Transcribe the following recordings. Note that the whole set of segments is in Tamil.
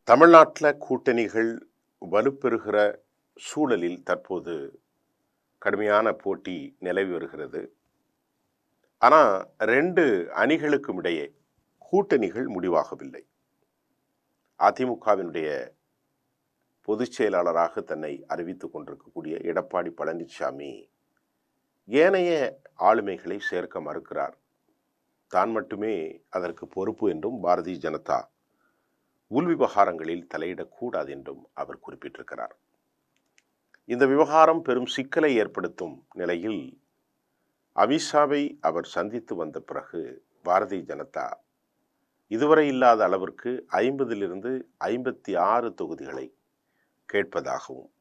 தமிழ்நாட்டில் கூட்டணிகள் வலுப்பெறுகிற சூழலில் தற்போது கடுமையான போட்டி நிலவி வருகிறது. ஆனால் ரெண்டு அணிகளுக்கும் இடையே கூட்டணிகள் முடிவாகவில்லை. அதிமுகவினுடைய பொதுச் செயலாளராக தன்னை அறிவித்துக் கொண்டிருக்கக்கூடிய எடப்பாடி பழனிசாமி ஏனைய ஆளுமைகளை சேர்க்க மறுக்கிறார். தான் மட்டுமே அதற்கு பொறுப்பு என்றும் பாரதிய ஜனதா உள் விவகாரங்களில் தலையிடக்கூடாது என்றும் அவர் குறிப்பிட்டிருக்கிறார். இந்த விவகாரம் பெரும் சிக்கலை ஏற்படுத்தும் நிலையில் அமித்ஷாவை அவர் சந்தித்து வந்த பிறகு பாரதிய ஜனதா இதுவரை இல்லாத அளவிற்கு 50லிருந்து 56 தொகுதிகளை கேட்பதாகவும்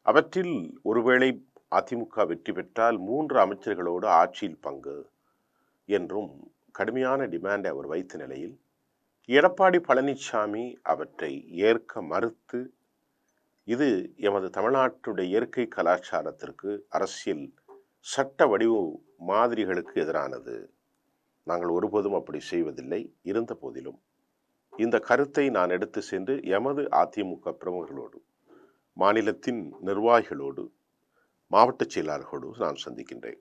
அவற்றில் ஒருவேளை அதிமுக வெற்றி பெற்றால் 3 அமைச்சர்களோடு ஆட்சியில் பங்கு என்றும் கடுமையான டிமாண்டை அவர் வைத்த நிலையில் எடப்பாடி பழனிசாமி அவற்றை ஏற்க மறுத்து, இது எமது தமிழ்நாட்டுடைய இயற்கை கலாச்சாரத்திற்கு, அரசியல் சட்ட வடிவு மாதிரிகளுக்கு எதிரானது, நாங்கள் ஒருபோதும் அப்படி செய்வதில்லை, இருந்த போதிலும் இந்த கருத்தை நான் எடுத்து சென்று எமது அதிமுக பிரமுகர்களோடு, மாநிலத்தின் நிர்வாகிகளோடு, மாவட்ட செயலாளர்களோடு நான் சந்திக்கின்றேன்,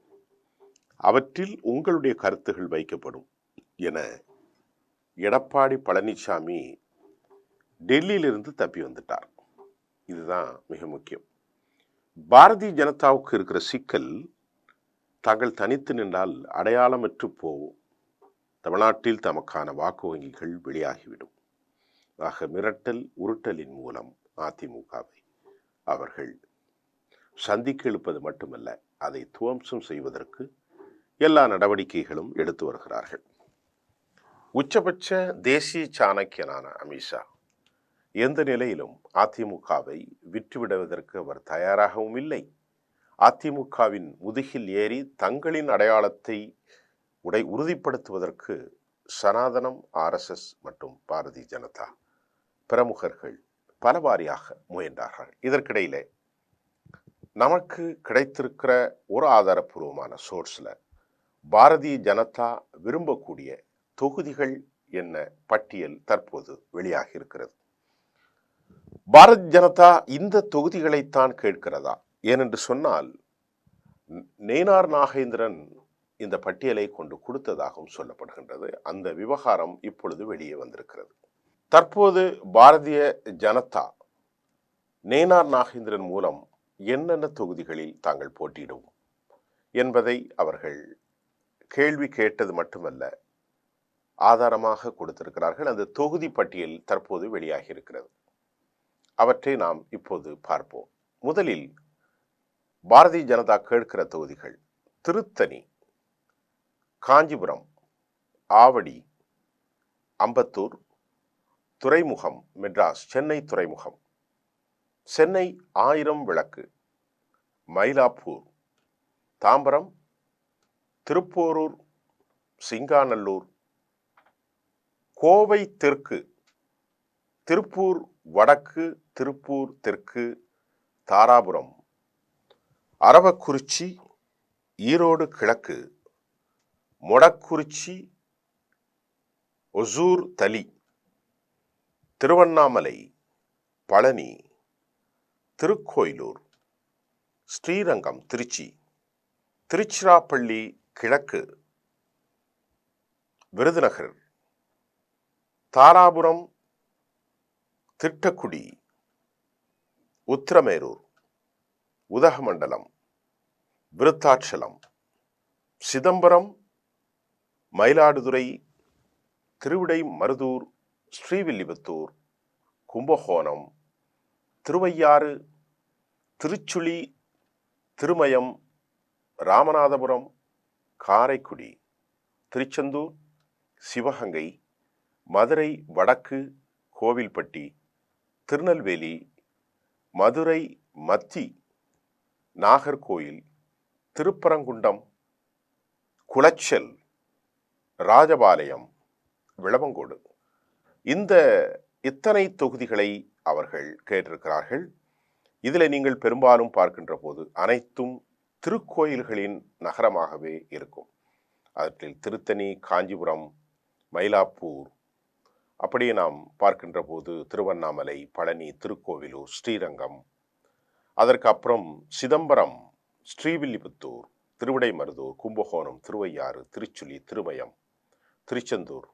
அவற்றில் உங்களுடைய கருத்துகள் வைக்கப்படும் என எடப்பாடி பழனிசாமி டெல்லியிலிருந்து தப்பி வந்துட்டார். இதுதான் மிக முக்கியம். பாரதிய ஜனதாவுக்கு இருக்கிற சிக்கல், தாங்கள் தனித்து நின்றால் அடையாளமற்று போவோம், தமிழ்நாட்டில் தமக்கான வாக்கு வங்கிகள் வெளியாகிவிடும். ஆக மிரட்டல் உருட்டலின் மூலம் அதிமுகவை அவர்கள் சந்திக்க இழுப்பது மட்டுமல்ல, அதை துவம்சம் செய்வதற்கு எல்லா நடவடிக்கைகளும் எடுத்து வருகிறார்கள். உச்சபட்ச தேசிய சாணக்கியனான அமித்ஷா எந்த நிலையிலும் அதிமுகவை விற்றுவிடுவதற்கு அவர் தயாராகவும் இல்லை. அதிமுகவின் முதுகில் ஏறி தங்களின் அடையாளத்தை உறுதிப்படுத்துவதற்கு சனாதனம், RSS மற்றும் பாரதிய ஜனதா பிரமுகர்கள் பலவாரியாக முயன்றார்கள். இதற்கிடையிலே நமக்கு கிடைத்திருக்கிற ஒரு ஆதாரப்பூர்வமான சோர்ஸ்ல பாரதிய ஜனதா விரும்பக்கூடிய தொகுதிகள் என்ன பட்டியல் தற்போது வெளியாகி இருக்கிறது. பாரதிய ஜனதா இந்த தொகுதிகளைத்தான் கேட்கிறதா? ஏனென்று சொன்னால் நேனார் நாகேந்திரன் இந்த பட்டியலை கொண்டு கொடுத்ததாகவும் சொல்லப்படுகின்றது. அந்த விவகாரம் இப்பொழுது வெளியே வந்திருக்கிறது. தற்போது பாரதிய ஜனதா நேனார் நாகேந்திரன் மூலம் என்னென்ன தொகுதிகளில் தாங்கள் போட்டியிடுவோம் என்பதை அவர்கள் கேள்வி கேட்டது மட்டுமல்ல, ஆதாரமாக கொடுத்திருக்கிறார்கள். அந்த தொகுதி பட்டியல் தற்போது வெளியாகி இருக்கிறது. அவற்றை நாம் இப்போது பார்ப்போம். முதலில் பாரதிய ஜனதா கேட்கிற தொகுதிகள் திருத்தணி, காஞ்சிபுரம், ஆவடி, அம்பத்தூர், துறைமுகம், மெட்ராஸ், சென்னை துறைமுகம், சென்னை 1000 விளக்கு, மயிலாப்பூர், தாம்பரம், திருப்போரூர், சிங்காநல்லூர், கோவை தெற்கு, திருப்பூர் வடக்கு, திருப்பூர் தெற்கு, தாராபுரம், அரவக்குறிச்சி, ஈரோடு கிழக்கு, மொடக்குறிச்சி, ஒசூர் தளி, திருவண்ணாமலை, பழனி, திருக்கோயிலூர், ஸ்ரீரங்கம் திருச்சி, திருச்சிராப்பள்ளி கிழக்கு, விருதுநகர், தாராபுரம், திட்டக்குடி, உத்திரமேரூர், உதகமண்டலம், விருத்தாச்சலம், சிதம்பரம், மயிலாடுதுறை, திருவிடைமருதூர், ஸ்ரீவில்லிபுத்தூர், கும்பகோணம், திருவையாறு, திருச்சுழி, திருமயம், ராமநாதபுரம், காரைக்குடி, திருச்செந்தூர், சிவகங்கை, மதுரை வடக்கு, கோவில்பட்டி, திருநெல்வேலி, மதுரை மத்தி, நாகர்கோயில், திருப்பரங்குன்றம், குளச்சல், ராஜபாளையம், விளவங்கோடு, இந்த இத்தனை தொகுதிகளை அவர்கள் கேட்டிருக்கிறார்கள். இதில் நீங்கள் பெரும்பாலும் பார்க்கின்ற போது அனைத்தும் திருக்கோயில்களின் நகரமாகவே இருக்கும். அவற்றில் திருத்தணி, காஞ்சிபுரம், மயிலாப்பூர், அப்படியே நாம் பார்க்கின்ற போது திருவண்ணாமலை, பழனி, திருக்கோவிலூர், ஸ்ரீரங்கம், அதற்கு அப்புறம் சிதம்பரம், ஸ்ரீவில்லிபுத்தூர், திருவிடைமருதூர், கும்பகோணம், திருவையாறு, திருச்சுழி, திருமயம், திருச்செந்தூர்,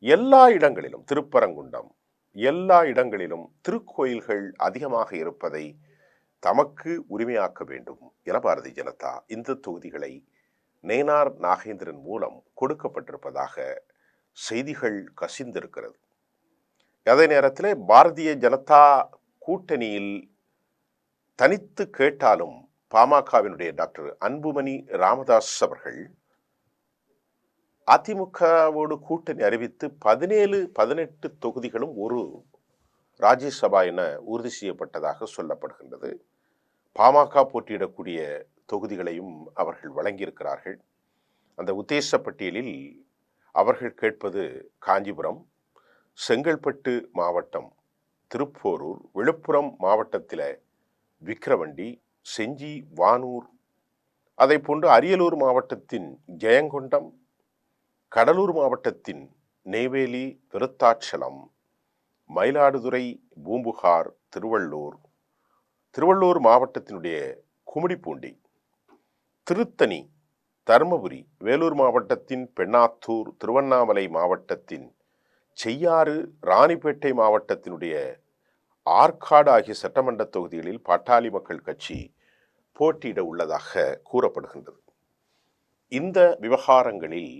எல்லா இடங்களிலும் திருப்பரங்குன்றம், எல்லா இடங்களிலும் திருக்கோயில்கள் அதிகமாக இருப்பதை தமக்கு உரிமையாக்க வேண்டும் என பாரதிய ஜனதா இந்த தொகுதிகளை நேனார் நாகேந்திரன் மூலம் கொடுக்கப்பட்டிருப்பதாக செய்திகள் கசிந்திருக்கிறது. அதே நேரத்தில் பாரதிய ஜனதா கூட்டணியில் தனித்து கேட்டாலும் பாமகவினுடைய டாக்டர் அன்புமணி ராமதாஸ் அவர்கள் அதிமுகவோடு கூட்டணி அறிவித்து 17-18 தொகுதிகளும் ஒரு ராஜ்யசபா என உறுதி செய்யப்பட்டதாக சொல்லப்படுகின்றது. பாமக போட்டியிடக்கூடிய தொகுதிகளையும் அவர்கள் வழங்கியிருக்கிறார்கள். அந்த உத்தேச பட்டியலில் அவர்கள் கேட்பது காஞ்சிபுரம், செங்கல்பட்டு மாவட்டம், திருப்போரூர், விழுப்புரம் மாவட்டத்தில் விக்கிரவண்டி, செஞ்சி, வானூர், அதை போன்று அரியலூர் மாவட்டத்தின் ஜெயங்கொண்டம், கடலூர் மாவட்டத்தின் நெய்வேலி, விருத்தாச்சலம், மயிலாடுதுறை, பூம்புகார், திருவள்ளூர் மாவட்டத்தினுடைய கும்மிடிப்பூண்டி, திருத்தணி, தருமபுரி, வேலூர் மாவட்டத்தின் பெண்ணாத்தூர், திருவண்ணாமலை மாவட்டத்தின் செய்யாறு, ராணிப்பேட்டை மாவட்டத்தினுடைய ஆற்காடு ஆகிய சட்டமன்ற தொகுதிகளில் பாட்டாளி மக்கள் கட்சி போட்டியிட உள்ளதாக கூறப்படுகின்றது. இந்த விவகாரங்களில்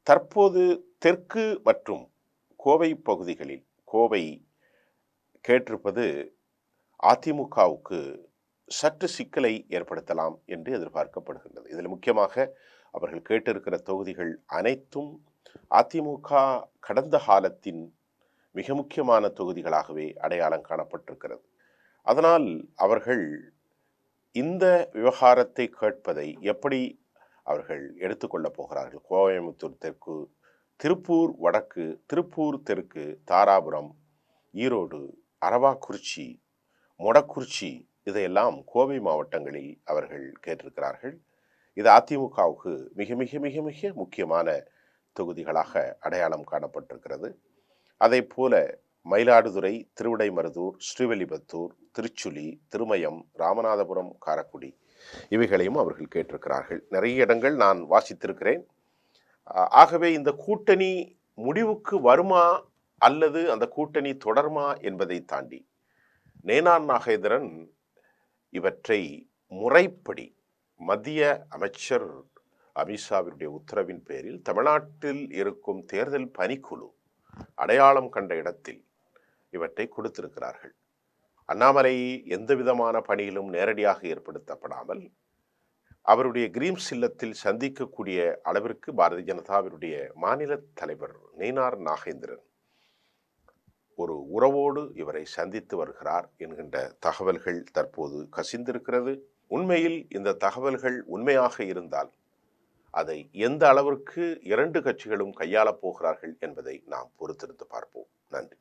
தற்போது தெற்கு மற்றும் கோவை பகுதிகளில் கோவை கேட்டிருப்பது அதிமுகவுக்கு சற்று சிக்கலை ஏற்படுத்தலாம் என்று எதிர்பார்க்கப்படுகின்றது. இதில் முக்கியமாக அவர்கள் கேட்டிருக்கிற தொகுதிகள் அனைத்தும் அதிமுக கடந்த காலத்தின் மிக முக்கியமான தொகுதிகளாகவே அடையாளம் காணப்பட்டிருக்கிறது. அதனால் அவர்கள் இந்த விவகாரத்தை கேட்பதை எப்படி அவர்கள் எடுத்துக்கொள்ளப் போகிறார்கள்? கோயம்புத்தூர் தெற்கு, திருப்பூர் வடக்கு, திருப்பூர் தெற்கு, தாராபுரம், ஈரோடு, அரவாக்குறிச்சி, மொடக்குறிச்சி, இதையெல்லாம் கோவை மாவட்டங்களில் அவர்கள் கேட்டிருக்கிறார்கள். இது அதிமுகவுக்கு மிக மிக மிக மிக முக்கியமான தொகுதிகளாக அடையாளம் காணப்பட்டிருக்கிறது. அதே போல மயிலாடுதுறை, திருவிடைமருதூர், ஸ்ரீவில்லிபுத்தூர், திருச்சுழி, திருமயம், ராமநாதபுரம், காரைக்குடி, இவைகளையும் அவர்கள் கேட்டிருக்கிறார்கள். நிறைய இடங்கள் நான் வாசித்திருக்கிறேன். ஆகவே இந்த கூட்டணி முடிவுக்கு வருமா அல்லது அந்த கூட்டணி தொடருமா என்பதை தாண்டி நேனார் நாகேந்திரன் இவற்றை முறைப்படி மத்திய அமைச்சர் அமித்ஷாவினுடைய உத்தரவின் பேரில் தமிழ்நாட்டில் இருக்கும் தேர்தல் பணிக்குழு அடையாளம் கண்ட இடத்தில் இவற்றை கொடுத்திருக்கிறார்கள். அண்ணாமலை எந்த விதமான பணியிலும் நேரடியாக ஏற்படுத்தப்படாமல் அவருடைய கிரீம்ஸ் இல்லத்தில் சந்திக்கக்கூடிய அளவிற்கு பாரதிய ஜனதாவினுடைய மாநில தலைவர் நேனார் நாகேந்திரன் ஒரு உறவோடு இவரை சந்தித்து வருகிறார் என்கின்ற தகவல்கள் தற்போது கசிந்திருக்கிறது. உண்மையில் இந்த தகவல்கள் உண்மையாக இருந்தால் அதை எந்த அளவிற்கு இரண்டு கட்சிகளும் கையாளப் போகிறார்கள் என்பதை நாம் பொறுத்திருந்து பார்ப்போம். நன்றி.